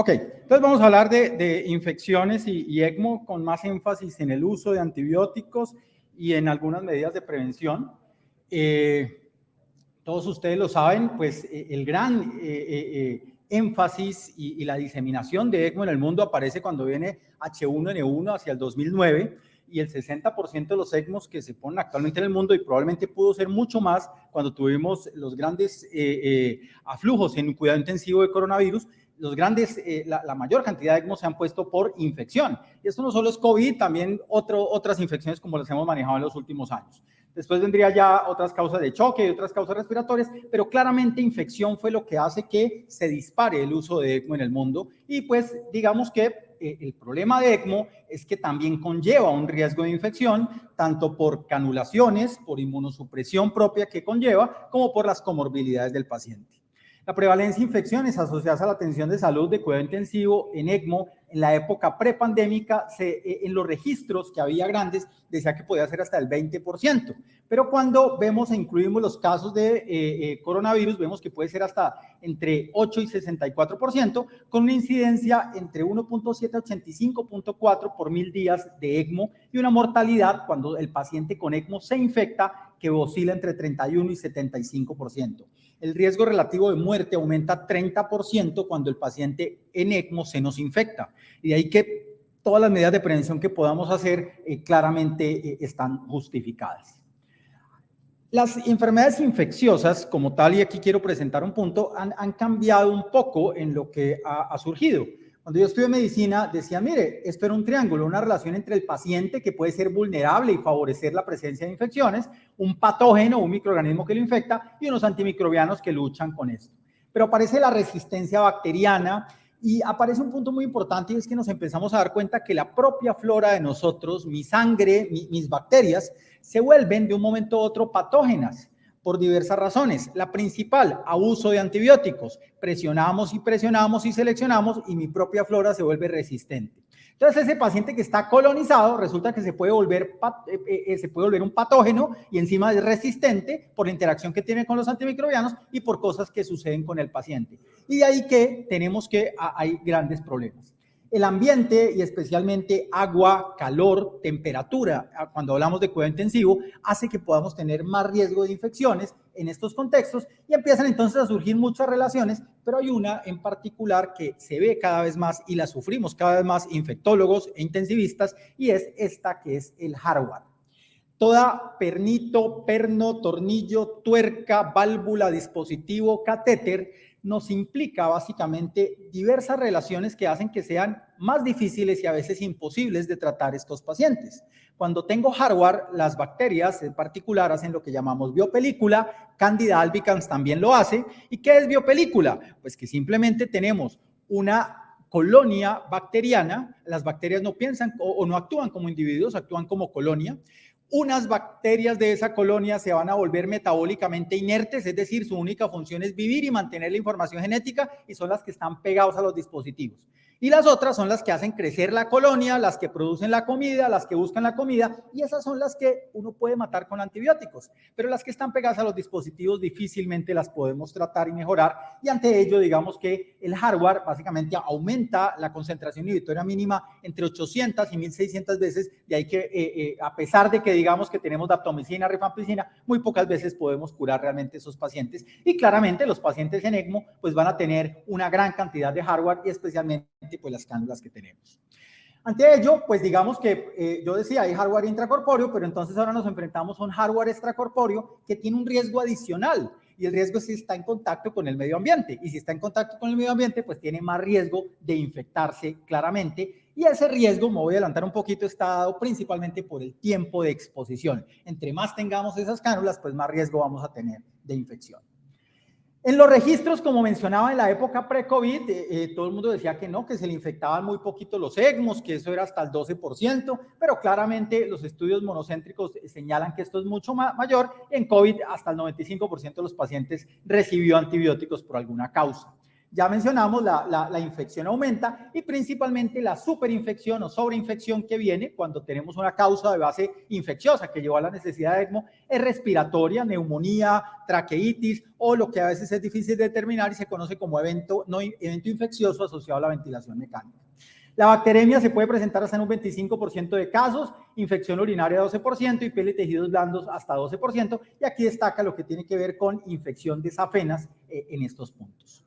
Ok, entonces vamos a hablar de infecciones y ECMO con más énfasis en el uso de antibióticos y en algunas medidas de prevención. Todos ustedes lo saben, pues el gran énfasis y la diseminación de ECMO en el mundo aparece cuando viene H1N1 hacia el 2009 y el 60% de los ECMOs que se ponen actualmente en el mundo, y probablemente pudo ser mucho más cuando tuvimos los grandes aflujos en cuidado intensivo de coronavirus, la mayor cantidad de ECMO se han puesto por infección. Y esto no solo es COVID, también otras infecciones como las hemos manejado en los últimos años. Después vendría ya otras causas de choque y otras causas respiratorias, pero claramente infección fue lo que hace que se dispare el uso de ECMO en el mundo. Y pues digamos que el problema de ECMO es que también conlleva un riesgo de infección, tanto por canulaciones, por inmunosupresión propia que conlleva, como por las comorbilidades del paciente. La prevalencia de infecciones asociadas a la atención de salud de cuidado intensivo en ECMO en la época prepandémica, en los registros que había grandes, decía que podía ser hasta el 20%. Pero cuando vemos e incluimos los casos de coronavirus, vemos que puede ser hasta entre 8 y 64%, con una incidencia entre 1.7 a 85.4 por 1000 días de ECMO y una mortalidad cuando el paciente con ECMO se infecta que oscila entre 31 y 75%. El riesgo relativo de muerte aumenta 30% cuando el paciente en ECMO se nos infecta. Y de ahí que todas las medidas de prevención que podamos hacer claramente están justificadas. Las enfermedades infecciosas, como tal, y aquí quiero presentar un punto, han cambiado un poco en lo que ha surgido. Cuando yo estudié medicina, decía, mire, esto era un triángulo, una relación entre el paciente que puede ser vulnerable y favorecer la presencia de infecciones, un patógeno, un microorganismo que lo infecta y unos antimicrobianos que luchan con esto. Pero aparece la resistencia bacteriana y aparece un punto muy importante y es que nos empezamos a dar cuenta que la propia flora de nosotros, mi sangre, mis bacterias, se vuelven de un momento a otro patógenas por diversas razones. La principal, abuso de antibióticos. Presionamos y seleccionamos y mi propia flora se vuelve resistente. Entonces ese paciente que está colonizado resulta que se puede volver un patógeno y encima es resistente por la interacción que tiene con los antimicrobianos y por cosas que suceden con el paciente. Y de ahí que tenemos que hay grandes problemas. El ambiente y especialmente agua, calor, temperatura, cuando hablamos de cuidado intensivo, hace que podamos tener más riesgo de infecciones en estos contextos y empiezan entonces a surgir muchas relaciones, pero hay una en particular que se ve cada vez más y la sufrimos cada vez más infectólogos e intensivistas y es esta que es el hardware. Toda pernito, perno, tornillo, tuerca, válvula, dispositivo, catéter nos implica básicamente diversas relaciones que hacen que sean más difíciles y a veces imposibles de tratar estos pacientes. Cuando tengo hardware, las bacterias en particular hacen lo que llamamos biopelícula, Candida albicans también lo hace. ¿Y qué es biopelícula? Pues que simplemente tenemos una colonia bacteriana, las bacterias no piensan o no actúan como individuos, actúan como colonia. Unas bacterias de esa colonia se van a volver metabólicamente inertes, es decir, su única función es vivir y mantener la información genética y son las que están pegados a los dispositivos. Y las otras son las que hacen crecer la colonia, las que producen la comida, las que buscan la comida y esas son las que uno puede matar con antibióticos. Pero las que están pegadas a los dispositivos difícilmente las podemos tratar y mejorar y ante ello digamos que el hardware básicamente aumenta la concentración inhibitoria mínima entre 800 y 1600 veces de ahí que a pesar de que digamos que tenemos daptomicina, rifampicina, muy pocas veces podemos curar realmente esos pacientes y claramente los pacientes en ECMO pues van a tener una gran cantidad de hardware y especialmente pues las cánulas que tenemos. Ante ello, pues digamos que yo decía, hay hardware intracorpóreo, pero entonces ahora nos enfrentamos a un hardware extracorpóreo que tiene un riesgo adicional y el riesgo es si está en contacto con el medio ambiente y si está en contacto con el medio ambiente, pues tiene más riesgo de infectarse claramente y ese riesgo, me voy a adelantar un poquito, está dado principalmente por el tiempo de exposición. Entre más tengamos esas cánulas, pues más riesgo vamos a tener de infección. En los registros, como mencionaba en la época pre-COVID, todo el mundo decía que no, que se le infectaban muy poquito los ECMOs, que eso era hasta el 12%, pero claramente los estudios monocéntricos señalan que esto es mucho mayor. En COVID, hasta el 95% de los pacientes recibió antibióticos por alguna causa. Ya mencionamos, la infección aumenta y principalmente la superinfección o sobreinfección que viene cuando tenemos una causa de base infecciosa que llevó a la necesidad de ECMO es respiratoria, neumonía, traqueitis o lo que a veces es difícil de determinar y se conoce como evento infeccioso asociado a la ventilación mecánica. La bacteremia se puede presentar hasta en un 25% de casos, infección urinaria 12% y piel y tejidos blandos hasta 12%, y aquí destaca lo que tiene que ver con infección de safenas en estos puntos.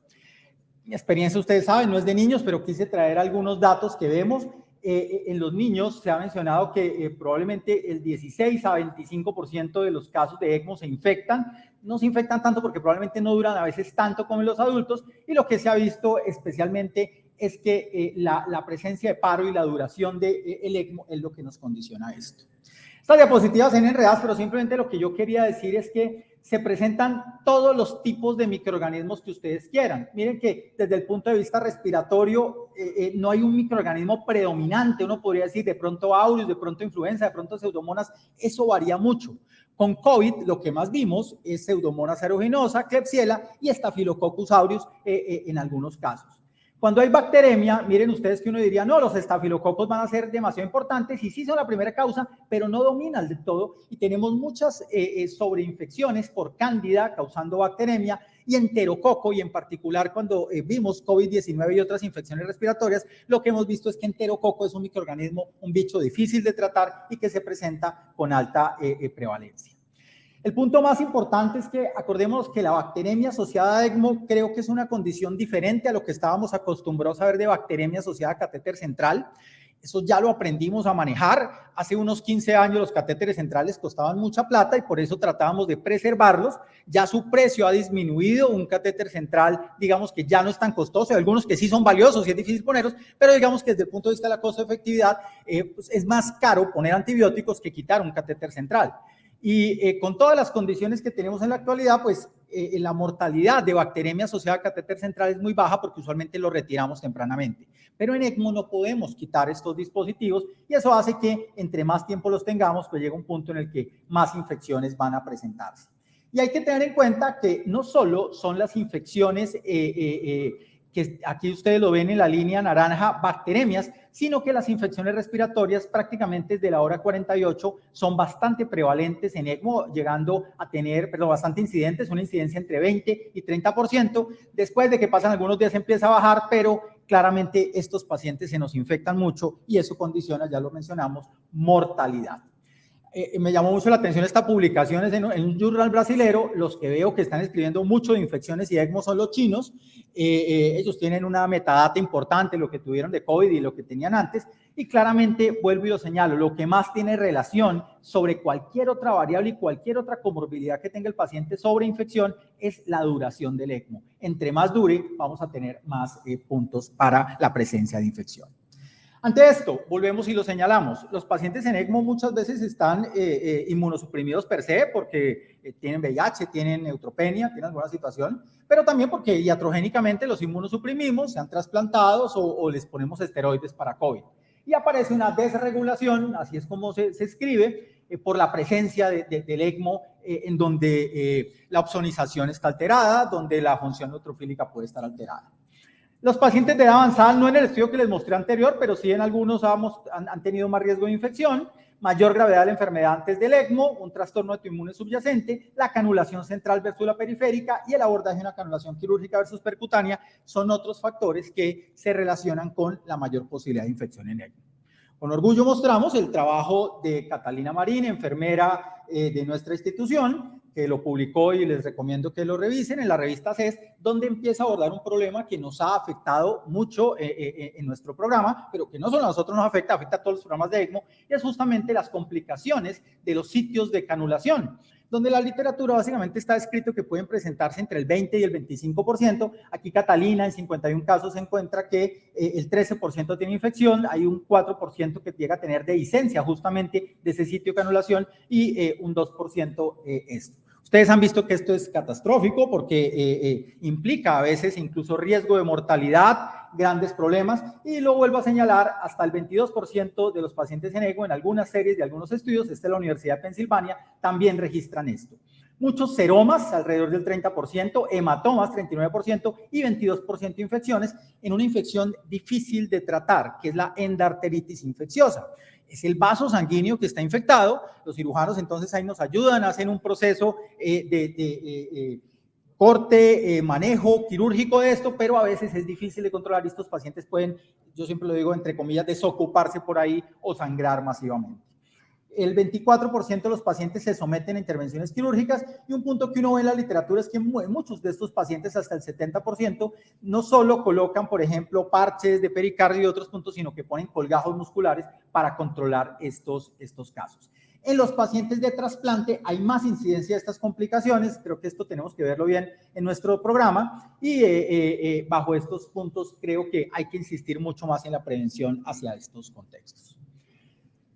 Mi experiencia, ustedes saben, no es de niños, pero quise traer algunos datos que vemos. En los niños se ha mencionado que probablemente el 16 a 25% de los casos de ECMO se infectan. No se infectan tanto porque probablemente no duran a veces tanto como en los adultos, y lo que se ha visto especialmente es que la presencia de paro y la duración del ECMO es lo que nos condiciona esto. Estas diapositivas son enredadas, pero simplemente lo que yo quería decir es que se presentan todos los tipos de microorganismos que ustedes quieran. Miren que desde el punto de vista respiratorio no hay un microorganismo predominante. Uno podría decir de pronto aureus, de pronto influenza, de pronto pseudomonas. Eso varía mucho. Con COVID lo que más vimos es pseudomonas aeruginosa, Klebsiella y Staphylococcus aureus en algunos casos. Cuando hay bacteremia, miren ustedes que uno diría, no, los estafilococos van a ser demasiado importantes y sí son la primera causa, pero no dominan del todo y tenemos muchas sobreinfecciones por cándida causando bacteremia y enterococo, y en particular cuando vimos COVID-19 y otras infecciones respiratorias, lo que hemos visto es que enterococo es un microorganismo, un bicho difícil de tratar y que se presenta con alta prevalencia. El punto más importante es que acordemos que la bacteremia asociada a ECMO creo que es una condición diferente a lo que estábamos acostumbrados a ver de bacteremia asociada a catéter central. Eso ya lo aprendimos a manejar. Hace unos 15 años los catéteres centrales costaban mucha plata y por eso tratábamos de preservarlos. Ya su precio ha disminuido. Un catéter central, digamos que ya no es tan costoso. Hay algunos que sí son valiosos y es difícil ponerlos, pero digamos que desde el punto de vista de la costo-efectividad pues es más caro poner antibióticos que quitar un catéter central. Y con todas las condiciones que tenemos en la actualidad, pues la mortalidad de bacteremia asociada a catéter central es muy baja porque usualmente lo retiramos tempranamente. Pero en ECMO no podemos quitar estos dispositivos y eso hace que entre más tiempo los tengamos, pues llega un punto en el que más infecciones van a presentarse. Y hay que tener en cuenta que no solo son las infecciones que aquí ustedes lo ven en la línea naranja, bacteremias, sino que las infecciones respiratorias prácticamente desde la hora 48 son bastante prevalentes en ECMO, llegando a tener, bastante incidentes, una incidencia entre 20 y 30%. Después de que pasan algunos días empieza a bajar, pero claramente estos pacientes se nos infectan mucho y eso condiciona, ya lo mencionamos, mortalidad. Me llamó mucho la atención esta publicación en un journal brasilero. Los que veo que están escribiendo mucho de infecciones y ECMO son los chinos. Ellos tienen una metadata importante, lo que tuvieron de COVID y lo que tenían antes, y claramente, vuelvo y lo señalo, lo que más tiene relación sobre cualquier otra variable y cualquier otra comorbilidad que tenga el paciente sobre infección es la duración del ECMO. Entre más dure, vamos a tener más puntos para la presencia de infección. Ante esto, volvemos y lo señalamos, los pacientes en ECMO muchas veces están inmunosuprimidos per se porque tienen VIH, tienen neutropenia, tienen alguna situación, pero también porque iatrogénicamente los inmunosuprimimos, sean trasplantados o les ponemos esteroides para COVID. Y aparece una desregulación, así es como se escribe, por la presencia del ECMO en donde la opsonización está alterada, donde la función neutrofílica puede estar alterada. Los pacientes de edad avanzada, no en el estudio que les mostré anterior, pero sí en algunos han tenido más riesgo de infección, mayor gravedad de la enfermedad antes del ECMO, un trastorno autoinmune subyacente, la canulación central versus la periférica y el abordaje de una canulación quirúrgica versus percutánea son otros factores que se relacionan con la mayor posibilidad de infección en ECMO. Con orgullo mostramos el trabajo de Catalina Marín, enfermera de nuestra institución, que lo publicó y les recomiendo que lo revisen en la revista CES, donde empieza a abordar un problema que nos ha afectado mucho en nuestro programa, pero que no solo a nosotros nos afecta, afecta a todos los programas de ECMO, y es justamente las complicaciones de los sitios de canulación, donde la literatura básicamente está escrito que pueden presentarse entre el 20 y el 25%. Aquí Catalina en 51 casos se encuentra que el 13% tiene infección, hay un 4% que llega a tener dehiscencia justamente de ese sitio de canulación y un 2% esto. Ustedes han visto que esto es catastrófico porque implica a veces incluso riesgo de mortalidad, grandes problemas, y lo vuelvo a señalar, hasta el 22% de los pacientes en ECMO en algunas series de algunos estudios, esta es la Universidad de Pensilvania, también registran esto. Muchos seromas, alrededor del 30%, hematomas, 39%, y 22% infecciones en una infección difícil de tratar, que es la endarteritis infecciosa. Es el vaso sanguíneo que está infectado. Los cirujanos entonces ahí nos ayudan, hacen un proceso corte, manejo quirúrgico de esto, pero a veces es difícil de controlar y estos pacientes pueden, yo siempre lo digo entre comillas, desocuparse por ahí o sangrar masivamente. El 24% de los pacientes se someten a intervenciones quirúrgicas, y un punto que uno ve en la literatura es que muchos de estos pacientes, hasta el 70%, no solo colocan, por ejemplo, parches de pericardio y otros puntos, sino que ponen colgajos musculares para controlar estos casos. En los pacientes de trasplante hay más incidencia de estas complicaciones. Creo que esto tenemos que verlo bien en nuestro programa, y bajo estos puntos creo que hay que insistir mucho más en la prevención hacia estos contextos.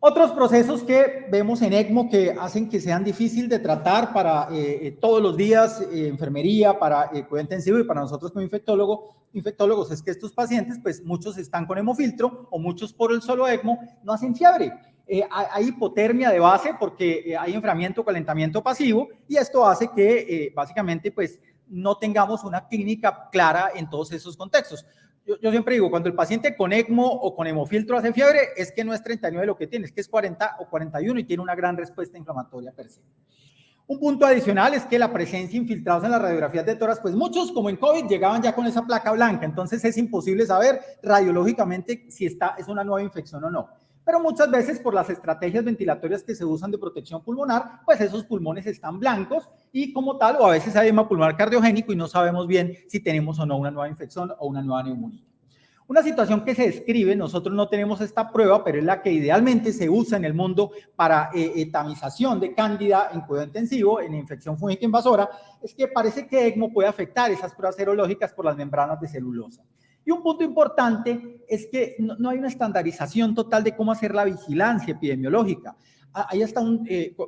Otros procesos que vemos en ECMO que hacen que sean difíciles de tratar para todos los días, enfermería, para cuidado intensivo y para nosotros como infectólogos, es que estos pacientes, pues muchos están con hemofiltro o muchos por el solo ECMO no hacen fiebre. Hay hipotermia de base porque hay enfriamiento, calentamiento pasivo, y esto hace que básicamente pues no tengamos una clínica clara en todos esos contextos. Yo siempre digo, cuando el paciente con ECMO o con hemofiltro hace fiebre, es que no es 39 lo que tiene, es que es 40 o 41 y tiene una gran respuesta inflamatoria per se. Un punto adicional es que la presencia de infiltrados en las radiografías de tórax, pues muchos, como en COVID, llegaban ya con esa placa blanca, entonces es imposible saber radiológicamente si es una nueva infección o no. Pero muchas veces por las estrategias ventilatorias que se usan de protección pulmonar, pues esos pulmones están blancos y como tal, o a veces hay edema pulmonar cardiogénico y no sabemos bien si tenemos o no una nueva infección o una nueva neumonía. Una situación que se describe, nosotros no tenemos esta prueba, pero es la que idealmente se usa en el mundo para tamización de cándida en cuidado intensivo, en infección fúngica invasora, es que parece que ECMO puede afectar esas pruebas serológicas por las membranas de celulosa. Y un punto importante es que no hay una estandarización total de cómo hacer la vigilancia epidemiológica. Ahí está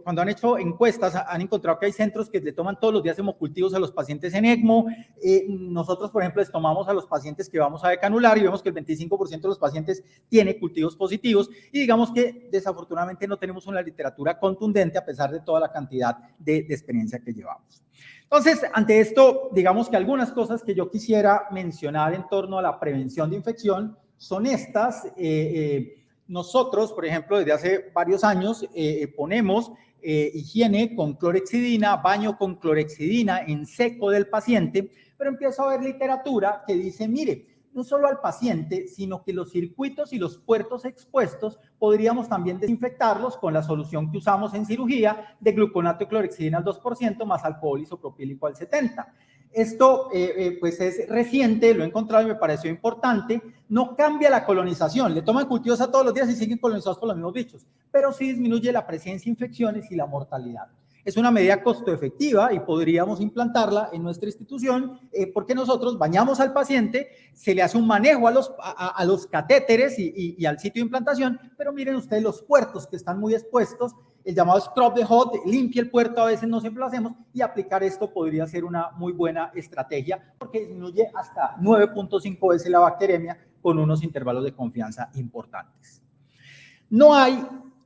cuando han hecho encuestas, han encontrado que hay centros que le toman todos los días hemocultivos a los pacientes en ECMO. Nosotros, por ejemplo, les tomamos a los pacientes que vamos a decanular y vemos que el 25% de los pacientes tiene cultivos positivos, y digamos que desafortunadamente no tenemos una literatura contundente a pesar de toda la cantidad de experiencia que llevamos. Entonces, ante esto, digamos que algunas cosas que yo quisiera mencionar en torno a la prevención de infección son estas. Nosotros, por ejemplo, desde hace varios años ponemos higiene con clorexidina, baño con clorexidina en seco del paciente, pero empiezo a ver literatura que dice, mire, no solo al paciente, sino que los circuitos y los puertos expuestos podríamos también desinfectarlos con la solución que usamos en cirugía de gluconato de clorexidina al 2% más alcohol isopropílico al 70%. Esto pues es reciente, lo he encontrado y me pareció importante. No cambia la colonización, le toman cultivos a todos los días y siguen colonizados por los mismos bichos, pero sí disminuye la presencia de infecciones y la mortalidad. Es una medida costo efectiva y podríamos implantarla en nuestra institución porque nosotros bañamos al paciente, se le hace un manejo a los catéteres y al sitio de implantación, pero miren ustedes los puertos que están muy expuestos, el llamado scrub the hot, limpia el puerto, a veces no siempre lo hacemos, y aplicar esto podría ser una muy buena estrategia porque disminuye hasta 9.5 veces la bacteremia con unos intervalos de confianza importantes. No hay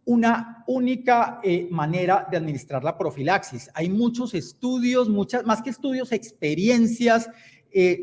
una única manera de administrar la profilaxis. Hay muchos estudios, más que estudios, experiencias.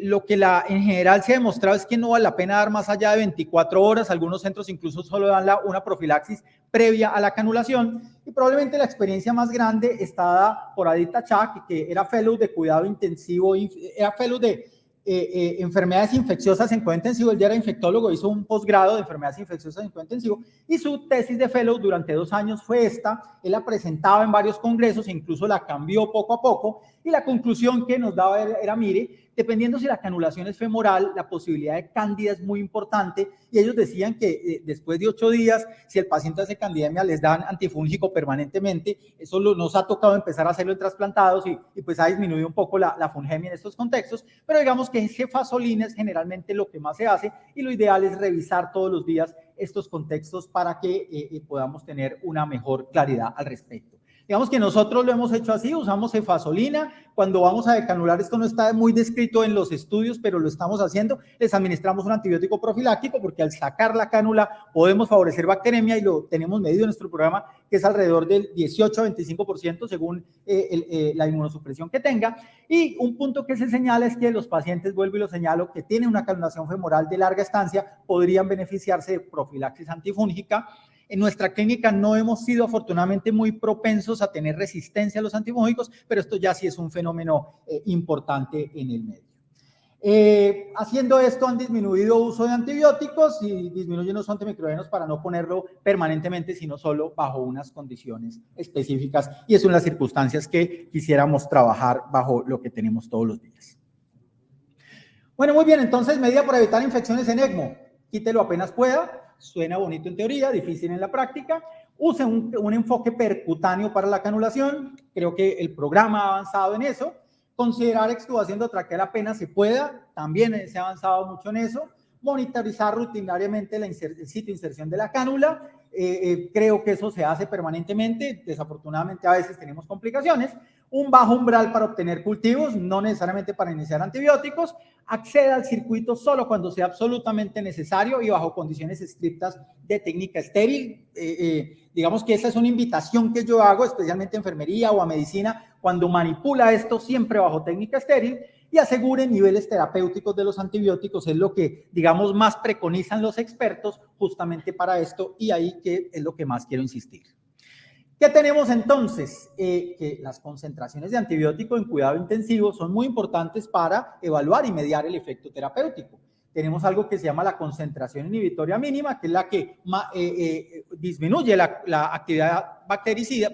Lo que en general se ha demostrado es que no vale la pena dar más allá de 24 horas. Algunos centros incluso solo dan una profilaxis previa a la canulación, y probablemente la experiencia más grande está dada por Aditya Chak, que era fellow de cuidado intensivo, era fellow de enfermedades infecciosas en cuidado intensivo. Él ya era infectólogo, hizo un posgrado de enfermedades infecciosas en cuidado intensivo, y su tesis de fellow durante 2 años fue esta. Él la presentaba en varios congresos e incluso la cambió poco a poco, y la conclusión que nos daba era mire, dependiendo si la canulación es femoral, la posibilidad de cándida es muy importante, y ellos decían que después de 8 días, si el paciente hace candidemia, les dan antifúngico permanentemente. Eso nos ha tocado empezar a hacerlo en trasplantados y pues ha disminuido un poco la fungemia en estos contextos, pero digamos que en cefazolina es generalmente lo que más se hace, y lo ideal es revisar todos los días estos contextos para que podamos tener una mejor claridad al respecto. Digamos que nosotros lo hemos hecho así, usamos cefazolina. Cuando vamos a decanular, esto no está muy descrito en los estudios, pero lo estamos haciendo. Les administramos un antibiótico profiláctico porque al sacar la cánula podemos favorecer bacteremia y lo tenemos medido en nuestro programa, que es alrededor del 18 a 25% según la inmunosupresión que tenga. Y un punto que se señala es que los pacientes, vuelvo y lo señalo, que tienen una canulación femoral de larga estancia podrían beneficiarse de profilaxis antifúngica. En nuestra clínica no hemos sido afortunadamente muy propensos a tener resistencia a los antifúngicos, pero esto ya sí es un fenómeno importante en el medio. Haciendo esto han disminuido uso de antibióticos y disminuyen los antimicrobianos para no ponerlo permanentemente, sino solo bajo unas condiciones específicas, y es una de las circunstancias que quisiéramos trabajar bajo lo que tenemos todos los días. Bueno, muy bien, entonces medida para evitar infecciones en ECMO, quítelo apenas pueda. Suena bonito en teoría, difícil en la práctica. Use un enfoque percutáneo para la canulación. Creo que el programa ha avanzado en eso. Considerar extubación traqueal apenas se pueda. También se ha avanzado mucho en eso. Monitorizar rutinariamente el sitio de inserción de la cánula. Creo que eso se hace permanentemente. Desafortunadamente a veces tenemos complicaciones. Un bajo umbral para obtener cultivos, no necesariamente para iniciar antibióticos. Acceda al circuito solo cuando sea absolutamente necesario y bajo condiciones estrictas de técnica estéril. Digamos que esa es una invitación que yo hago, especialmente a enfermería o a medicina, cuando manipula esto siempre bajo técnica estéril, y asegure niveles terapéuticos de los antibióticos. Es lo que, digamos, más preconizan los expertos justamente para esto, y ahí que es lo que más quiero insistir. ¿Qué tenemos entonces? Que las concentraciones de antibiótico en cuidado intensivo son muy importantes para evaluar y mediar el efecto terapéutico. Tenemos algo que se llama la concentración inhibitoria mínima, que es la que disminuye la actividad bactericida,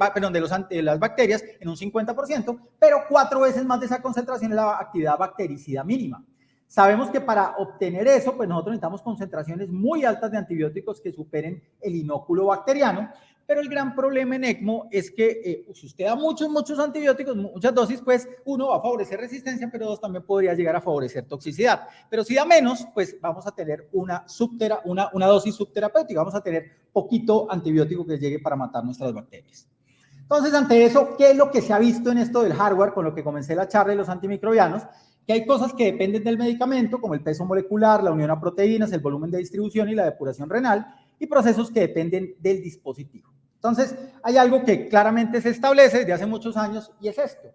de las bacterias en un 50%, pero 4 veces más de esa concentración es la actividad bactericida mínima. Sabemos que para obtener eso, pues nosotros necesitamos concentraciones muy altas de antibióticos que superen el inóculo bacteriano. Pero el gran problema en ECMO es que si usted da muchos antibióticos, muchas dosis, pues uno va a favorecer resistencia, pero 2 también podría llegar a favorecer toxicidad. Pero si da menos, pues vamos a tener una dosis subterapéutica, vamos a tener poquito antibiótico que llegue para matar nuestras bacterias. Entonces, ante eso, ¿qué es lo que se ha visto en esto del hardware, con lo que comencé la charla de los antimicrobianos? Que hay cosas que dependen del medicamento, como el peso molecular, la unión a proteínas, el volumen de distribución y la depuración renal, y procesos que dependen del dispositivo. Entonces, hay algo que claramente se establece desde hace muchos años, y es esto.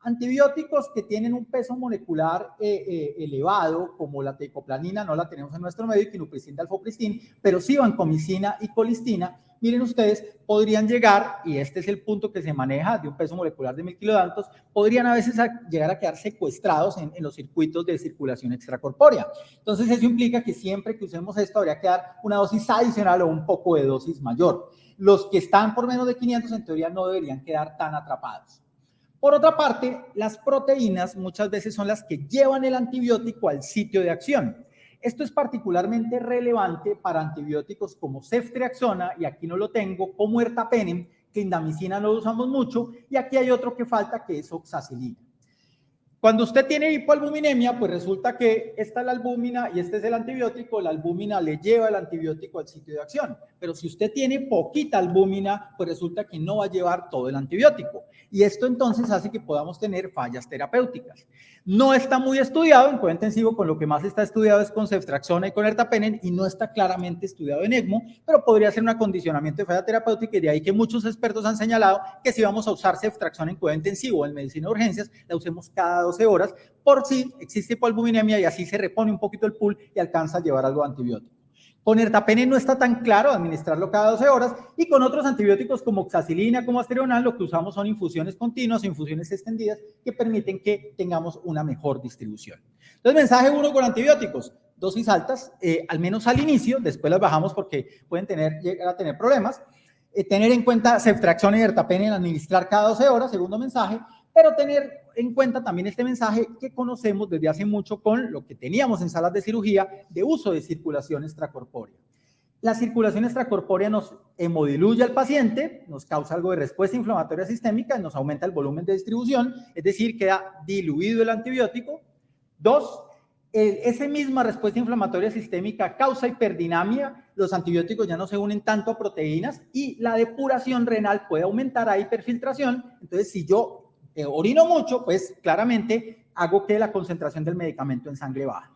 Antibióticos que tienen un peso molecular elevado, como la teicoplanin, no la tenemos en nuestro medio, quinupristin, dalfopristin, pero sí vancomicina y colistina, miren ustedes, podrían llegar, y este es el punto que se maneja de un peso molecular de 1000 kilodaltos, podrían a veces llegar a quedar secuestrados en los circuitos de circulación extracorpórea. Entonces, eso implica que siempre que usemos esto, habría que dar una dosis adicional o un poco de dosis mayor. Los que están por menos de 500 en teoría no deberían quedar tan atrapados. Por otra parte, las proteínas muchas veces son las que llevan el antibiótico al sitio de acción. Esto es particularmente relevante para antibióticos como ceftriaxona, y aquí no lo tengo, como ertapenem, clindamicina no lo usamos mucho, y aquí hay otro que falta, que es oxacilina. Cuando usted tiene hipoalbuminemia, pues resulta que esta es la albúmina y este es el antibiótico. La albúmina le lleva el antibiótico al sitio de acción. Pero si usted tiene poquita albúmina, pues resulta que no va a llevar todo el antibiótico. Y esto entonces hace que podamos tener fallas terapéuticas. No está muy estudiado en cuidado intensivo, con lo que más está estudiado es con ceftriaxona y con ertapenem, y no está claramente estudiado en ECMO, pero podría ser un acondicionamiento de falla terapéutica, y de ahí que muchos expertos han señalado que si vamos a usar ceftriaxona en cuidado intensivo o en medicina de urgencias, la usemos cada 12 horas, por si existe hipoalbuminemia, y así se repone un poquito el pool y alcanza a llevar algo de antibiótico. Con ertapenem no está tan claro administrarlo cada 12 horas, y con otros antibióticos como oxacilina, como asteronal, lo que usamos son infusiones continuas o infusiones extendidas que permiten que tengamos una mejor distribución. Entonces, mensaje 1 con antibióticos: dosis altas, al menos al inicio, después las bajamos porque pueden llegar a tener problemas. Tener en cuenta ceftriaxona y ertapenem, administrar cada 12 horas, segundo mensaje, pero tener en cuenta también este mensaje que conocemos desde hace mucho con lo que teníamos en salas de cirugía de uso de circulación extracorpórea. La circulación extracorpórea nos hemodiluye al paciente, nos causa algo de respuesta inflamatoria sistémica, nos aumenta el volumen de distribución, es decir, queda diluido el antibiótico. 2, esa misma respuesta inflamatoria sistémica causa hiperdinamia, los antibióticos ya no se unen tanto a proteínas y la depuración renal puede aumentar a hiperfiltración. Entonces, si yo orino mucho, pues claramente hago que la concentración del medicamento en sangre baje.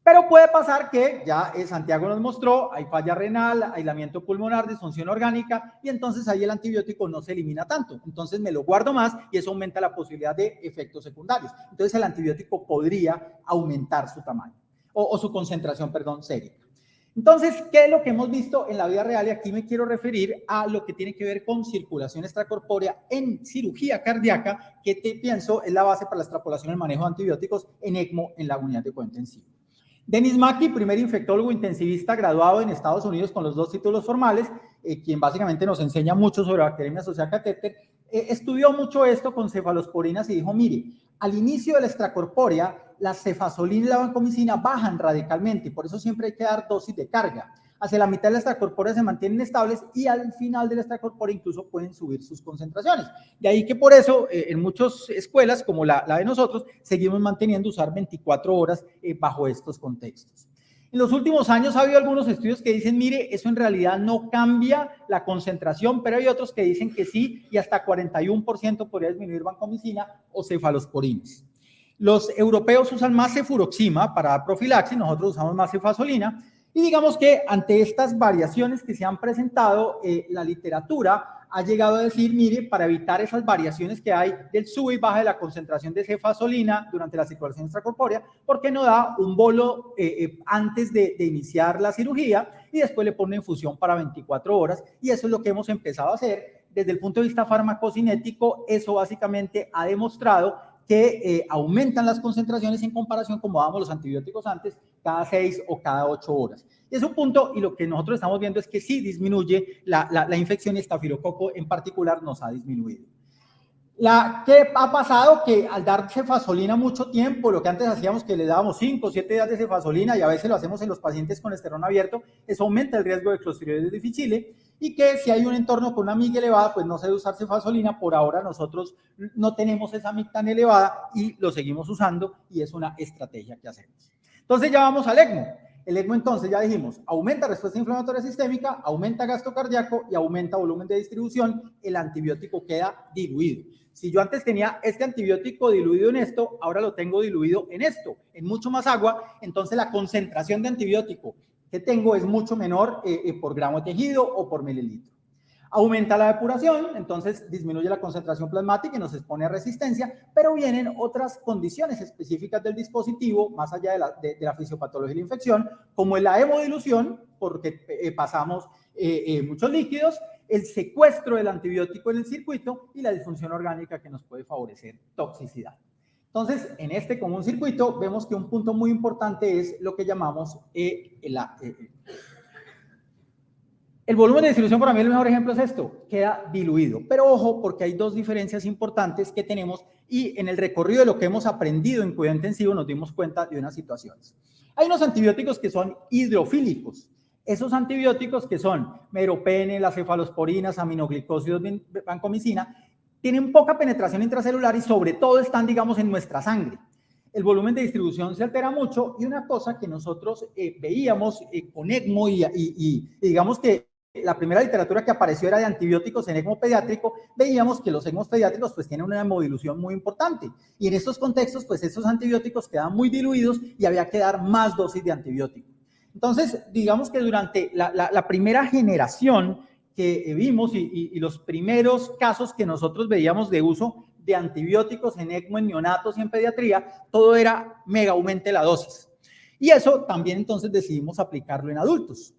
Pero puede pasar que, ya Santiago nos mostró, hay falla renal, aislamiento pulmonar, disfunción orgánica, y entonces ahí el antibiótico no se elimina tanto. Entonces me lo guardo más y eso aumenta la posibilidad de efectos secundarios. Entonces el antibiótico podría aumentar su tamaño, o su concentración, perdón, sérica. Entonces, ¿qué es lo que hemos visto en la vida real? Y aquí me quiero referir a lo que tiene que ver con circulación extracorpórea en cirugía cardíaca, que pienso es la base para la extrapolación del manejo de antibióticos en ECMO en la unidad de cuidado intensivo. Denis Maki, primer infectólogo intensivista graduado en Estados Unidos con los 2 títulos formales, quien básicamente nos enseña mucho sobre bacteriemia asociada a catéter, estudió mucho esto con cefalosporinas y dijo, mire, al inicio de la extracorpórea, la cefazolina y la vancomicina bajan radicalmente, y por eso siempre hay que dar dosis de carga. Hacia la mitad de la extracorpórea se mantienen estables y al final de la extracorpórea incluso pueden subir sus concentraciones. De ahí que por eso en muchas escuelas, como la de nosotros, seguimos manteniendo usar 24 horas bajo estos contextos. En los últimos años ha habido algunos estudios que dicen, mire, eso en realidad no cambia la concentración, pero hay otros que dicen que sí, y hasta 41% podría disminuir vancomicina o cefalosporinas. Los europeos usan más cefuroxima para profilaxis, nosotros usamos más cefazolina, y digamos que ante estas variaciones que se han presentado, la literatura ha llegado a decir, mire, para evitar esas variaciones que hay del sube y baja de la concentración de cefazolina durante la circulación extracorpórea, ¿por qué no da un bolo antes de iniciar la cirugía y después le pone infusión para 24 horas? Y eso es lo que hemos empezado a hacer. Desde el punto de vista farmacocinético, eso básicamente ha demostrado que aumentan las concentraciones en comparación como dábamos los antibióticos antes, cada 6 o cada 8 horas. Y es un punto, y lo que nosotros estamos viendo es que sí disminuye la infección, y estafilococo en particular nos ha disminuido. ¿Qué ha pasado? Que al dar cefazolina mucho tiempo, lo que antes hacíamos que le dábamos 5 o 7 días de cefazolina, y a veces lo hacemos en los pacientes con esterón abierto, eso aumenta el riesgo de Clostridioides difficile, y que si hay un entorno con una MIG elevada, pues no se debe usar cefazolina. Por ahora nosotros no tenemos esa MIG tan elevada y lo seguimos usando, y es una estrategia que hacemos. Entonces ya vamos al ECMO. El ECMO, entonces, ya dijimos, aumenta respuesta inflamatoria sistémica, aumenta gasto cardíaco y aumenta volumen de distribución. El antibiótico queda diluido. Si yo antes tenía este antibiótico diluido en esto, ahora lo tengo diluido en esto, en mucho más agua. Entonces la concentración de antibiótico que tengo es mucho menor por gramo de tejido o por mililitro. Aumenta la depuración, entonces disminuye la concentración plasmática y nos expone a resistencia, pero vienen otras condiciones específicas del dispositivo, más allá de la fisiopatología de la infección, como la hemodilución, porque pasamos muchos líquidos, el secuestro del antibiótico en el circuito y la disfunción orgánica que nos puede favorecer toxicidad. Entonces, en este común circuito vemos que un punto muy importante es lo que llamamos el volumen de distribución. Para mí el mejor ejemplo es esto, queda diluido. Pero ojo, porque hay 2 diferencias importantes que tenemos, y en el recorrido de lo que hemos aprendido en cuidado intensivo nos dimos cuenta de unas situaciones. Hay unos antibióticos que son hidrofílicos. Esos antibióticos que son meropenem, las cefalosporinas, aminoglicósidos, vancomicina, tienen poca penetración intracelular y sobre todo están, digamos, en nuestra sangre. El volumen de distribución se altera mucho, y una cosa que nosotros veíamos con ECMO y digamos que la primera literatura que apareció era de antibióticos en ECMO pediátrico, veíamos que los ECMOs pediátricos pues tienen una hemodilución muy importante, y en estos contextos pues esos antibióticos quedan muy diluidos y había que dar más dosis de antibiótico. Entonces, digamos que durante la primera generación que vimos y los primeros casos que nosotros veíamos de uso de antibióticos en ECMO, en neonatos y en pediatría, todo era mega aumente la dosis. Y eso también entonces decidimos aplicarlo en adultos.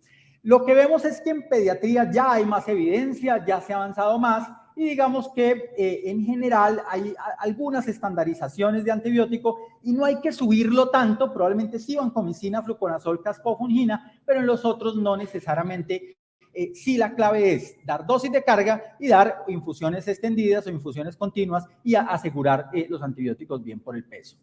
Lo que vemos es que en pediatría ya hay más evidencia, ya se ha avanzado más, y digamos que en general hay algunas estandarizaciones de antibiótico y no hay que subirlo tanto, probablemente sí vancomicina, fluconazol, caspofungina, pero en los otros no necesariamente sí la clave es dar dosis de carga y dar infusiones extendidas o infusiones continuas y asegurar los antibióticos bien por el peso.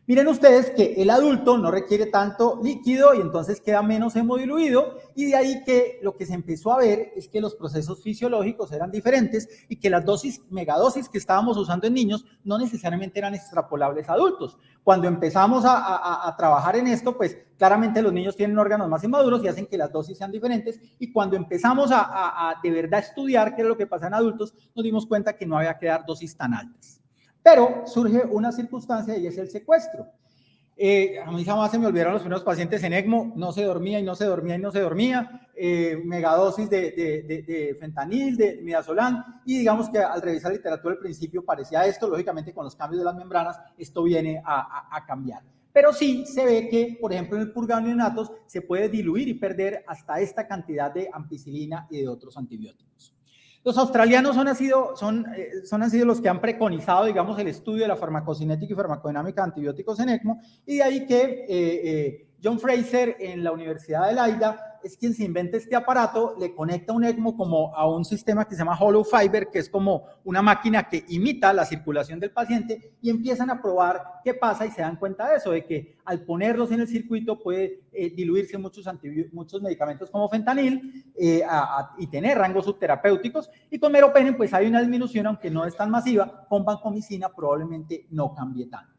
Miren ustedes que el adulto no requiere tanto líquido y entonces queda menos hemodiluido, y de ahí que lo que se empezó a ver es que los procesos fisiológicos eran diferentes y que las megadosis que estábamos usando en niños no necesariamente eran extrapolables a adultos. Cuando empezamos a trabajar en esto, pues claramente los niños tienen órganos más inmaduros y hacen que las dosis sean diferentes, y cuando empezamos a de verdad estudiar qué es lo que pasa en adultos, nos dimos cuenta que no había que dar dosis tan altas. Pero surge una circunstancia y es el secuestro. A mí jamás se me olvidaron los primeros pacientes en ECMO, no se dormía y no se dormía y no se dormía, megadosis de fentanil, de midazolam, y digamos que al revisar la literatura al principio parecía esto. Lógicamente con los cambios de las membranas esto viene a cambiar. Pero sí se ve que, por ejemplo, en el purgado de neonatos se puede diluir y perder hasta esta cantidad de ampicilina y de otros antibióticos. Los australianos han sido los que han preconizado, digamos, el estudio de la farmacocinética y farmacodinámica de antibióticos en ECMO, y de ahí que John Fraser en la Universidad de Leida es quien se inventa este aparato, le conecta un ECMO como a un sistema que se llama Hollow Fiber, que es como una máquina que imita la circulación del paciente, y empiezan a probar qué pasa y se dan cuenta de eso, de que al ponerlos en el circuito puede diluirse muchos medicamentos como fentanil y tener rangos subterapéuticos, y con meropenem pues hay una disminución, aunque no es tan masiva. Con vancomicina probablemente no cambie tanto.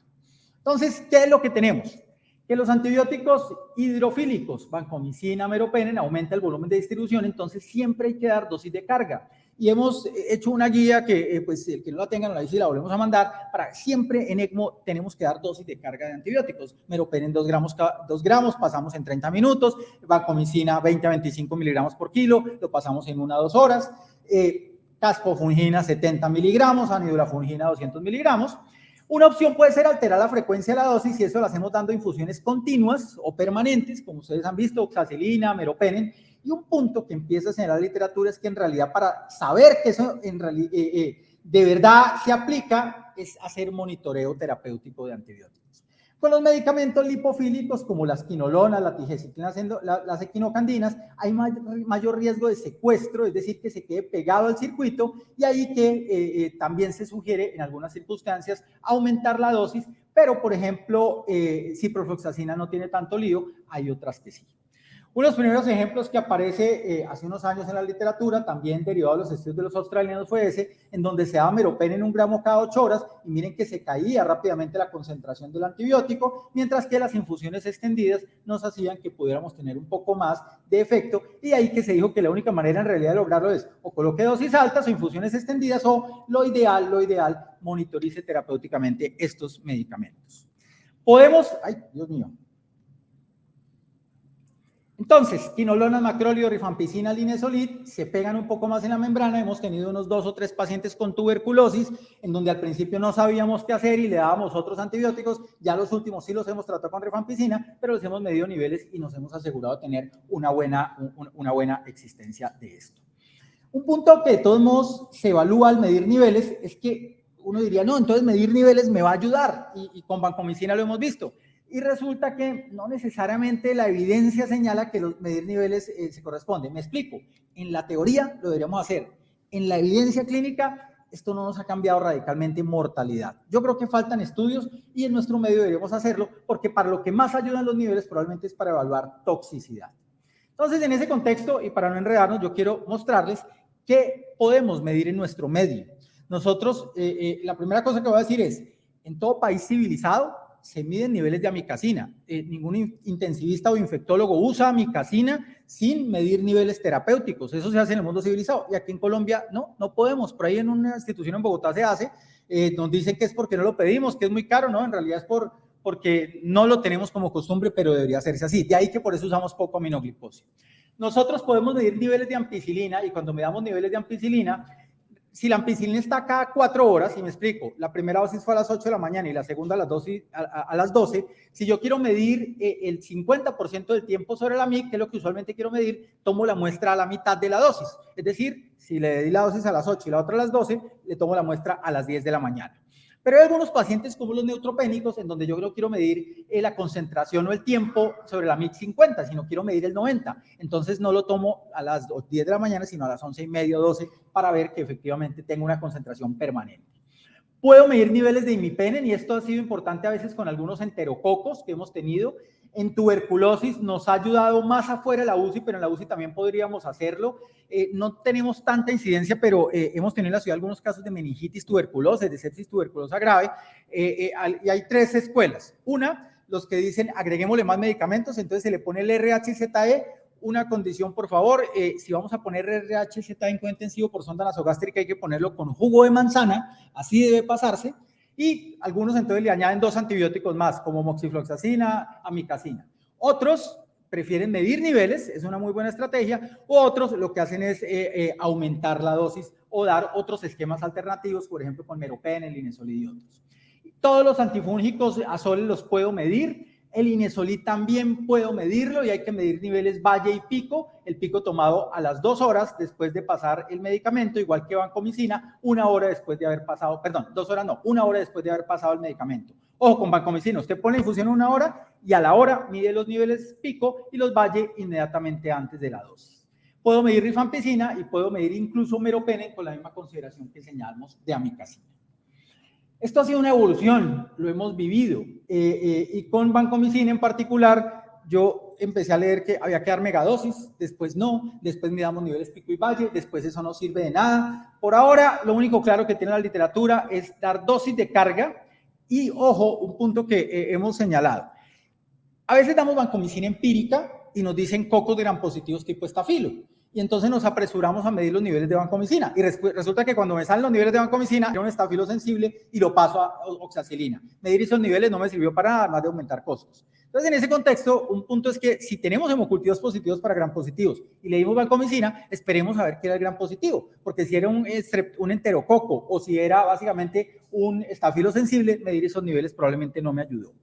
Entonces, ¿qué es lo que tenemos? Que los antibióticos hidrofílicos, vancomicina, meropenem, aumenta el volumen de distribución, entonces siempre hay que dar dosis de carga. Y hemos hecho una guía que, pues, el que no la tenga, no la dice y la volvemos a mandar, para siempre en ECMO tenemos que dar dosis de carga de antibióticos. Meropenem 2 gramos, pasamos en 30 minutos, vancomicina 20 a 25 miligramos por kilo, lo pasamos en 1 a 2 horas, caspofungina 70 miligramos, anidurafungina 200 miligramos. Una opción puede ser alterar la frecuencia de la dosis, y eso lo hacemos dando infusiones continuas o permanentes, como ustedes han visto, oxacilina, meropenem. Y un punto que empieza a señalar la literatura es que en realidad, para saber que eso de verdad se aplica, es hacer monitoreo terapéutico de antibióticos. Con los medicamentos lipofílicos como las quinolonas, la tigeciclina, las equinocandinas, hay mayor riesgo de secuestro, es decir, que se quede pegado al circuito, y ahí que también se sugiere en algunas circunstancias aumentar la dosis, pero por ejemplo, ciprofloxacina no tiene tanto lío, hay otras que sí. Uno de los primeros ejemplos que aparece hace unos años en la literatura, también derivado de los estudios de los australianos, fue ese, en donde se daba meropenem en 1 gramo cada 8 horas, y miren que se caía rápidamente la concentración del antibiótico, mientras que las infusiones extendidas nos hacían que pudiéramos tener un poco más de efecto, y ahí que se dijo que la única manera en realidad de lograrlo es o coloque dosis altas o infusiones extendidas, o lo ideal, monitorice terapéuticamente estos medicamentos. Ay, Dios mío. Entonces, quinolonas, macrólide, rifampicina, linezolid se pegan un poco más en la membrana. Hemos tenido unos 2 o 3 pacientes con tuberculosis, en donde al principio no sabíamos qué hacer y le dábamos otros antibióticos. Ya los últimos sí los hemos tratado con rifampicina, pero les hemos medido niveles y nos hemos asegurado de tener una buena existencia de esto. Un punto que de todos modos se evalúa al medir niveles es que uno diría, no, entonces medir niveles me va a ayudar, y con vancomicina lo hemos visto. Y resulta que no necesariamente la evidencia señala que los medir niveles se corresponden. Me explico. En la teoría lo deberíamos hacer. En la evidencia clínica, esto no nos ha cambiado radicalmente en mortalidad. Yo creo que faltan estudios, y en nuestro medio deberíamos hacerlo, porque para lo que más ayudan los niveles probablemente es para evaluar toxicidad. Entonces, en ese contexto, y para no enredarnos, yo quiero mostrarles qué podemos medir en nuestro medio. Nosotros, la primera cosa que voy a decir es, en todo país civilizado, se miden niveles de amicacina. Ningún intensivista o infectólogo usa amicacina sin medir niveles terapéuticos. Eso se hace en el mundo civilizado. Y aquí en Colombia no podemos. Por ahí en una institución en Bogotá se hace. Nos dicen que es porque no lo pedimos, que es muy caro. No, en realidad es porque no lo tenemos como costumbre, pero debería hacerse así. De ahí que por eso usamos poco aminoglicosia. Nosotros podemos medir niveles de ampicilina, y cuando medamos niveles de ampicilina, si la ampicilina está cada 4 horas, y me explico, la primera dosis fue a las 8 de la mañana y la segunda a las 12, si yo quiero medir el 50% del tiempo sobre la MIC, que es lo que usualmente quiero medir, tomo la muestra a la mitad de la dosis. Es decir, si le di la dosis a las 8 y la otra a las 12, le tomo la muestra a las 10 de la mañana. Pero hay algunos pacientes como los neutropénicos en donde yo no quiero medir la concentración o el tiempo sobre la MIC50, sino quiero medir el 90. Entonces no lo tomo a las 10 de la mañana, sino a las 11:30 o 12 para ver que efectivamente tengo una concentración permanente. Puedo medir niveles de imipenem y esto ha sido importante a veces con algunos enterococos que hemos tenido. En tuberculosis nos ha ayudado más afuera de la UCI, pero en la UCI también podríamos hacerlo. No tenemos tanta incidencia, pero hemos tenido en la ciudad algunos casos de meningitis tuberculosa, de sepsis tuberculosa grave, y hay 3 escuelas. Una, los que dicen agreguémosle más medicamentos, entonces se le pone el RHZE. Una condición, por favor, si vamos a poner RHZE en cuidado intensivo por sonda nasogástrica, hay que ponerlo con jugo de manzana, así debe pasarse, y algunos entonces le añaden 2 antibióticos más, como moxifloxacina, amicacina. Otros prefieren medir niveles, es una muy buena estrategia, u otros lo que hacen es aumentar la dosis o dar otros esquemas alternativos, por ejemplo, con meropenem, linezolid y otros. Todos los antifúngicos azoles los puedo medir. El Inesolid también puedo medirlo y hay que medir niveles valle y pico, el pico tomado a las 2 horas después de pasar el medicamento, igual que vancomicina, 1 hora después de haber pasado, perdón, 2 horas no, 1 hora después de haber pasado el medicamento. Ojo, con vancomicina, usted pone la infusión 1 hora y a la hora mide los niveles pico y los valle inmediatamente antes de la dosis. Puedo medir rifampicina y puedo medir incluso meropenem con la misma consideración que señalamos de amicacina. Esto ha sido una evolución, lo hemos vivido, y con vancomicina en particular, yo empecé a leer que había que dar megadosis, después no, después midamos niveles pico y valle, después eso no sirve de nada. Por ahora, lo único claro que tiene la literatura es dar dosis de carga y, ojo, un punto que hemos señalado. A veces damos vancomicina empírica y nos dicen cocos gram positivos tipo estafilo. Y entonces nos apresuramos a medir los niveles de vancomicina. Y resulta que cuando me salen los niveles de vancomicina, era un estafilo sensible y lo paso a oxacilina. Medir esos niveles no me sirvió para nada, más de aumentar costos. Entonces, en ese contexto, un punto es que si tenemos hemocultivos positivos para gram positivos y le dimos vancomicina, esperemos a ver qué era el gram positivo. Porque si era un enterococo o si era básicamente un estafilo sensible, medir esos niveles probablemente no me ayudó.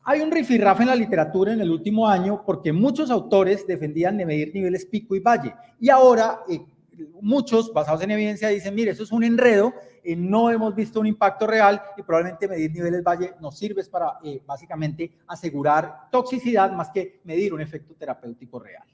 Hay un rifirrafe en la literatura en el último año porque muchos autores defendían de medir niveles pico y valle y ahora muchos, basados en evidencia, dicen, mire, eso es un enredo, no hemos visto un impacto real y probablemente medir niveles valle nos sirve para básicamente asegurar toxicidad más que medir un efecto terapéutico real.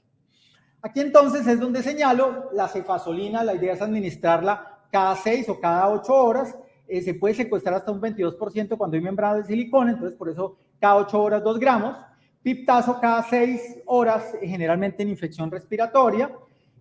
Aquí entonces es donde señalo la cefazolina, la idea es administrarla cada 6 o cada 8 horas, se puede secuestrar hasta un 22% cuando hay membrana de silicona, entonces por eso cada 8 horas 2 gramos, piptazo cada 6 horas, generalmente en infección respiratoria,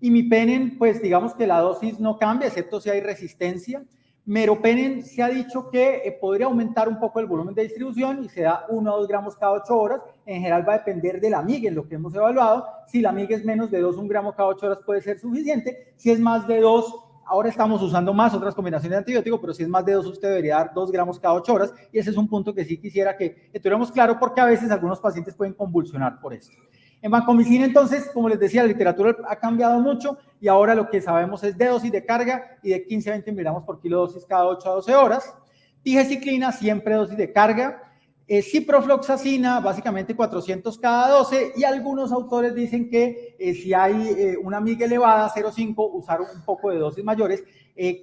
imipenem, pues digamos que la dosis no cambia, excepto si hay resistencia. Meropenem se ha dicho que podría aumentar un poco el volumen de distribución y se da 1 o 2 gramos cada 8 horas, en general va a depender de la MIG, en lo que hemos evaluado, si la MIG es menos de 2, 1 gramo cada 8 horas puede ser suficiente, si es más de 2, ahora estamos usando más otras combinaciones de antibióticos, pero si es más de 2, usted debería dar 2 gramos cada 8 horas, y ese es un punto que sí quisiera que tuviéramos claro, porque a veces algunos pacientes pueden convulsionar por esto. En vancomicina, entonces, como les decía, la literatura ha cambiado mucho, y ahora lo que sabemos es de dosis de carga y de 15 a 20 miligramos por kilo dosis cada 8 a 12 horas. Tigeciclina, siempre dosis de carga. Ciprofloxacina, básicamente 400 cada 12, y algunos autores dicen que si hay una MIG elevada, 0,5, usar un poco de dosis mayores.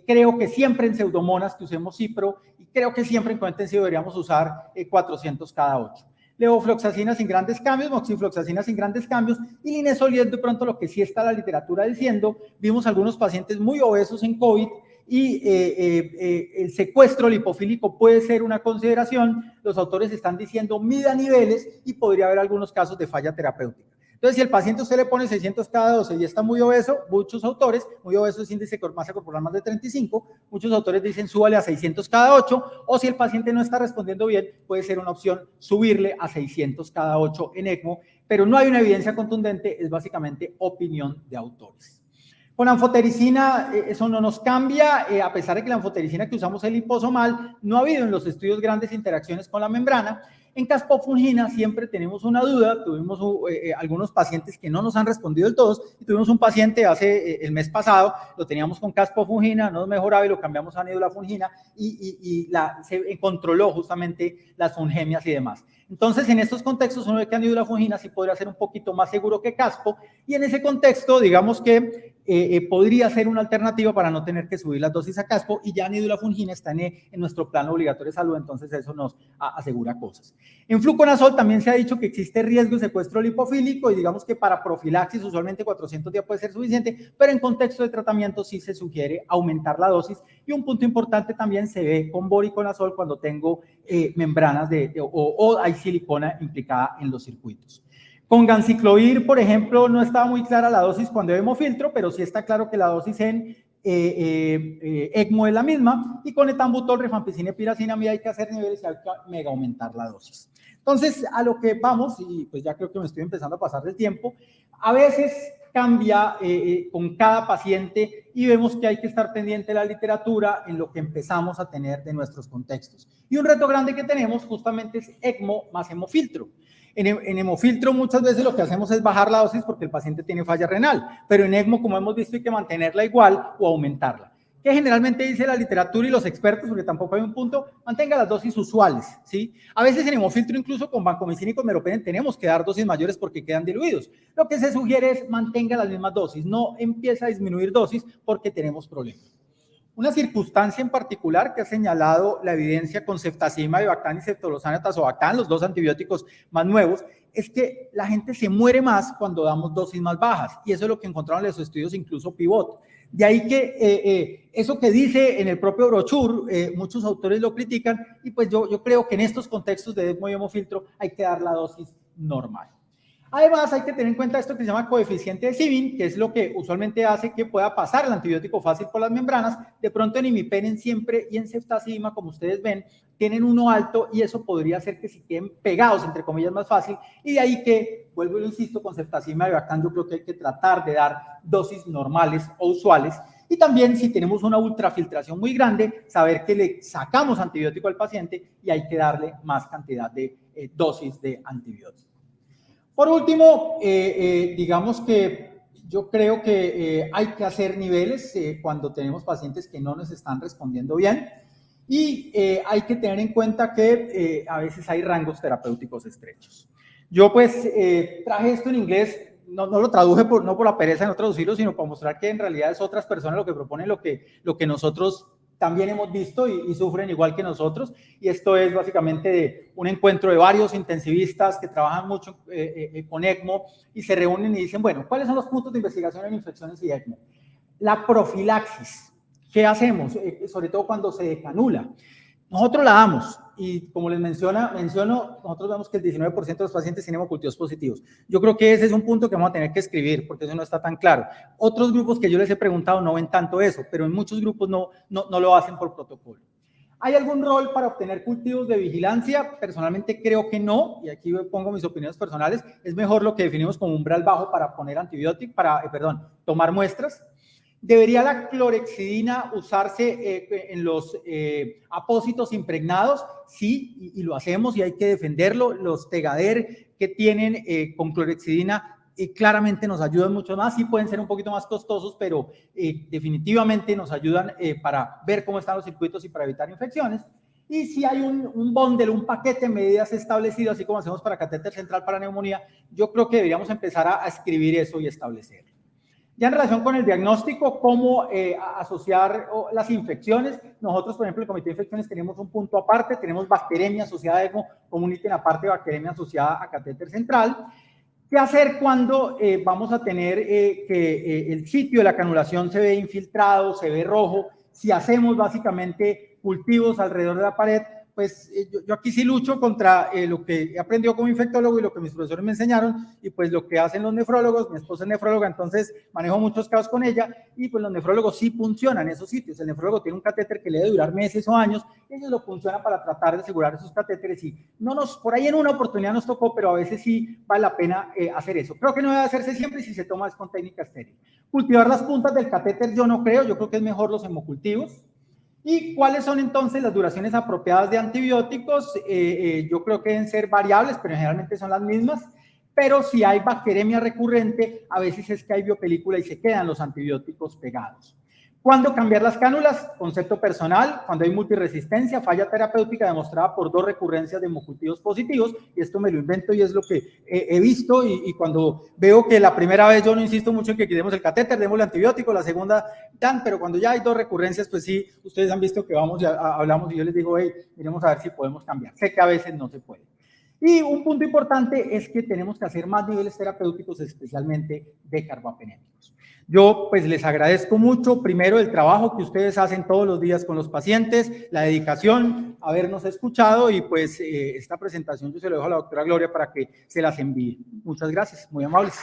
Creo que siempre en pseudomonas que usemos cipro, y creo que siempre en cuidado intensivo deberíamos usar 400 cada 8. Levofloxacina sin grandes cambios, moxifloxacina sin grandes cambios, y linezolid de pronto lo que sí está la literatura diciendo, vimos algunos pacientes muy obesos en COVID, y el secuestro lipofílico puede ser una consideración. Los autores están diciendo mida niveles y podría haber algunos casos de falla terapéutica. Entonces, si el paciente usted le pone 600 cada 12 y está muy obeso, muchos autores, muy obeso es índice de masa corporal más de 35, muchos autores dicen súbale a 600 cada 8, o si el paciente no está respondiendo bien, puede ser una opción subirle a 600 cada 8 en ECMO, pero no hay una evidencia contundente, es básicamente opinión de autores. Con anfotericina eso no nos cambia, a pesar de que la anfotericina que usamos es liposomal, no ha habido en los estudios grandes interacciones con la membrana. En caspofungina siempre tenemos una duda, tuvimos algunos pacientes que no nos han respondido del todo, y tuvimos un paciente el mes pasado, lo teníamos con caspofungina, no mejoraba y lo cambiamos a nidulafungina y se controló justamente las fungemias y demás. Entonces, en estos contextos uno ve que nidulafungina sí podría ser un poquito más seguro que caspo, y en ese contexto, digamos que podría ser una alternativa para no tener que subir las dosis a casco, y ya nidulafungina está en nuestro plan obligatorio de salud, entonces eso nos asegura cosas. En fluconazol también se ha dicho que existe riesgo de secuestro lipofílico, y digamos que para profilaxis usualmente 400 días puede ser suficiente, pero en contexto de tratamiento sí se sugiere aumentar la dosis. Y un punto importante también se ve con voriconazol cuando tengo membranas o hay silicona implicada en los circuitos. Con ganciclovir, por ejemplo, no estaba muy clara la dosis cuando hemofiltro, pero sí está claro que la dosis en ECMO es la misma, y con etambutol, rifampicina y piracinamida hay que hacer niveles y hay que mega aumentar la dosis. Entonces, a lo que vamos, y pues ya creo que me estoy empezando a pasar del tiempo, a veces cambia con cada paciente y vemos que hay que estar pendiente de la literatura en lo que empezamos a tener de nuestros contextos. Y un reto grande que tenemos justamente es ECMO más hemofiltro. En hemofiltro muchas veces lo que hacemos es bajar la dosis porque el paciente tiene falla renal, pero en ECMO, como hemos visto, hay que mantenerla igual o aumentarla. Que generalmente dice la literatura y los expertos, porque tampoco hay un punto, mantenga las dosis usuales, ¿sí? A veces en hemofiltro, incluso con vancomicina y con meropenem, tenemos que dar dosis mayores porque quedan diluidos. Lo que se sugiere es mantenga las mismas dosis, no empieza a disminuir dosis porque tenemos problemas. Una circunstancia en particular que ha señalado la evidencia con ceftazidimab, Ivactán y ceftolozano tazobactam, los dos antibióticos más nuevos, es que la gente se muere más cuando damos dosis más bajas, y eso es lo que encontraron en los estudios incluso pivot. De ahí que eso que dice en el propio brochure, muchos autores lo critican, y pues yo creo que en estos contextos de ECMO y hemofiltro hay que dar la dosis normal. Además, hay que tener en cuenta esto que se llama coeficiente de Sibin, que es lo que usualmente hace que pueda pasar el antibiótico fácil por las membranas. De pronto en imipenem siempre y en ceftazidimab, como ustedes ven, tienen uno alto, y eso podría hacer que se queden pegados, entre comillas, más fácil. Y de ahí que, vuelvo y lo insisto, con ceftazidimab y Ivactán yo creo que hay que tratar de dar dosis normales o usuales. Y también, si tenemos una ultrafiltración muy grande, saber que le sacamos antibiótico al paciente y hay que darle más cantidad de dosis de antibiótico. Por último, digamos que yo creo que hay que hacer niveles cuando tenemos pacientes que no nos están respondiendo bien, y hay que tener en cuenta que a veces hay rangos terapéuticos estrechos. Yo pues traje esto en inglés, no lo traduje no por la pereza de no traducirlo, sino para mostrar que en realidad es otras personas lo que proponen lo que nosotros también hemos visto y sufren igual que nosotros, y esto es básicamente de un encuentro de varios intensivistas que trabajan mucho con ECMO y se reúnen y dicen, bueno, ¿cuáles son los puntos de investigación en infecciones y ECMO? La profilaxis, ¿qué hacemos? Sobre todo cuando se decanula. Nosotros la damos, y como les menciono, nosotros vemos que el 19% de los pacientes tienen hemocultivos positivos. Yo creo que ese es un punto que vamos a tener que escribir, porque eso no está tan claro. Otros grupos que yo les he preguntado no ven tanto eso, pero en muchos grupos no lo hacen por protocolo. ¿Hay algún rol para obtener cultivos de vigilancia? Personalmente creo que no, y aquí pongo mis opiniones personales. Es mejor lo que definimos como umbral bajo para poner antibiótico, tomar muestras. ¿Debería la clorexidina usarse en los apósitos impregnados? Sí, y lo hacemos y hay que defenderlo. Los Tegader que tienen con clorexidina claramente nos ayudan mucho más. Sí pueden ser un poquito más costosos, pero definitivamente nos ayudan para ver cómo están los circuitos y para evitar infecciones. Y si hay un bundle, un paquete de medidas establecido, así como hacemos para catéter central para neumonía, yo creo que deberíamos empezar a escribir eso y establecerlo. Ya en relación con el diagnóstico, cómo asociar las infecciones, nosotros, por ejemplo, el Comité de Infecciones tenemos un punto aparte, tenemos bacteremia asociada a ECMO, como un ítem aparte de bacteremia asociada a catéter central. ¿Qué hacer cuando vamos a tener que el sitio de la canulación se ve infiltrado, se ve rojo? Si hacemos básicamente cultivos alrededor de la pared, pues yo aquí sí lucho contra lo que he aprendido como infectólogo y lo que mis profesores me enseñaron, y pues lo que hacen los nefrólogos. Mi esposa es nefróloga, entonces manejo muchos casos con ella, y pues los nefrólogos sí funcionan en esos sitios. El nefrólogo tiene un catéter que le debe durar meses o años, y ellos lo funcionan para tratar de asegurar esos catéteres, y por ahí en una oportunidad nos tocó, pero a veces sí vale la pena hacer eso. Creo que no debe hacerse siempre, y si se toma es con técnica estéril. Cultivar las puntas del catéter yo no creo, yo creo que es mejor los hemocultivos. ¿Y cuáles son entonces las duraciones apropiadas de antibióticos? Yo creo que deben ser variables, pero generalmente son las mismas. Pero si hay bacteremia recurrente, a veces es que hay biopelícula y se quedan los antibióticos pegados. ¿Cuándo cambiar las cánulas? Concepto personal, cuando hay multiresistencia, falla terapéutica demostrada por 2 recurrencias de hemocultivos positivos, y esto me lo invento y es lo que he visto, y cuando veo que la primera vez yo no insisto mucho en que quitemos el catéter, demos el antibiótico, la segunda dan, pero cuando ya hay 2 recurrencias, pues sí, ustedes han visto que vamos y hablamos y yo les digo, hey, miremos a ver si podemos cambiar. Sé que a veces no se puede. Y un punto importante es que tenemos que hacer más niveles terapéuticos, especialmente de carbapenémicos. Yo pues les agradezco mucho, primero, el trabajo que ustedes hacen todos los días con los pacientes, la dedicación, habernos escuchado, y pues esta presentación yo se lo dejo a la doctora Gloria para que se las envíe. Muchas gracias, muy amables.